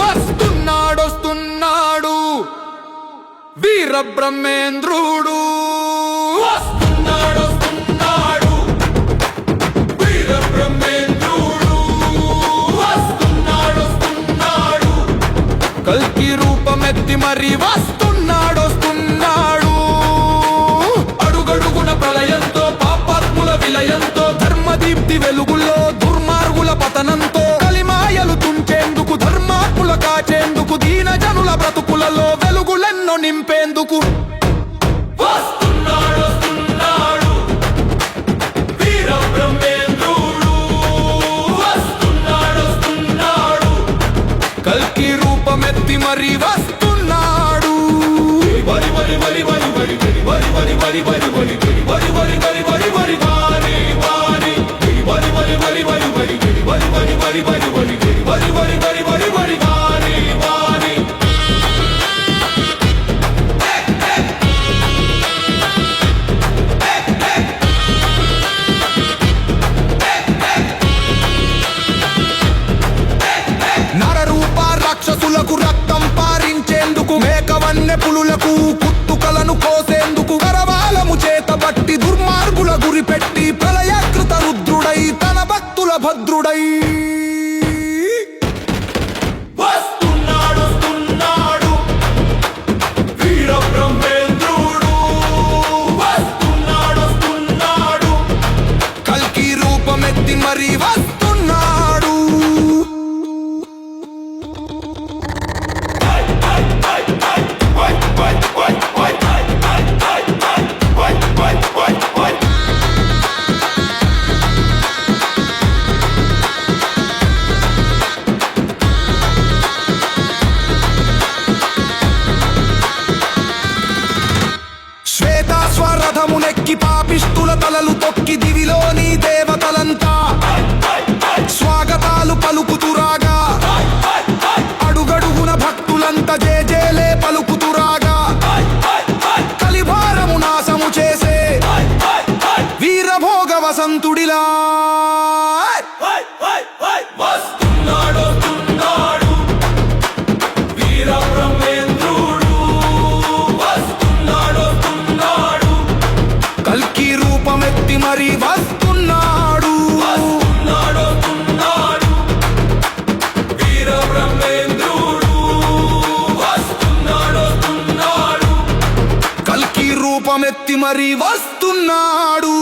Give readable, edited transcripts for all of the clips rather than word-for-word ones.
వస్తున్నాడొస్తున్నాడు వీర బ్రహ్మేంద్రుడు. వస్తున్నాడొస్తున్నాడు వీర బ్రహ్మేంద్రుడు. వస్తున్నాడొస్తున్నాడు కల్కి రూపమెత్తి మరి వస్తున్నాడొస్తున్నాడు. అడుగడుగున ప్రళయంతో పాపాత్ముల విలయంతో ధర్మదీప్తి వెలుగుల్లో దుర్మార్గుల పతనంతో కలిమాయలు తుంచేందుకు ధర్మాత్ముల కాచేందుకు దీన జనుల బ్రతుకులలో వెలుగులెన్నో నింపేందుకు వస్తున్నాడొస్తున్నాడు వీర బ్రహ్మేంద్రుడు. వస్తున్నాడొస్తున్నాడు కల్కి రూపమెత్తి మరి వస్తున్నాడు. వరి వరి వరి వరి వరి వరి వరి వరి వరి వరి వరి వరి వరి వరి వరి వరి వారి వారి వరి వరి వరి వరి వరి వరి వరి వరి వరి వరి వరి వరి వరి వరి వరి వరి వారి వారి. నరరూప రాక్షసులకు రక్తం పారించేందుకు మేకవన్నె పులులకు కుత్తుకలను కోసేందుకు కరవాలము చేతబట్టి దుర్మార్గుల గురిపెట్టి ప్రళయకృత రుద్రుడై తన భక్తుల భద్రుడై వస్తున్నాడొస్తున్నాడు వీర బ్రహ్మేంద్రుడు. వస్తున్నాడొస్తున్నాడు కల్కి రూపమెత్తి మరి వస్తున్నాడు. శ్వేతాశ్వరథమునెక్కి పాపిష్టుల తలలు తొక్కి దివిలోని దేవతలంతా స్వాగతాలు పలుకుతురాగా అడుగడుగున భక్తులంతా జేజేలే పలుకుతురాగా కలిభారము నాశము చేసే వీరభోగ వసంతుడిలా వస్తున్నాడొస్తున్నాడు వీర బ్రహ్మేంద్రుడు. వస్తున్నాడొస్తున్నాడు కల్కి రూపమెత్తి మరి వస్తున్నాడు. వస్తున్నాడొస్తున్నాడు వీర బ్రహ్మేంద్రుడు. వస్తున్నాడొస్తున్నాడు కల్కి రూపమెత్తి మరి వస్తున్నాడు.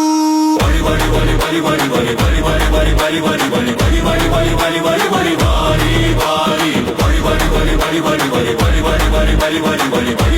వరి వరి వరి వరి వరి వరి వరి వరి వరి వరి వరి వరి వరి వరి వరి వరి వరి వరి వారి వారి వరి వరి వరి వరి వరి వరి వరి వరి వరి వరి వరి వరి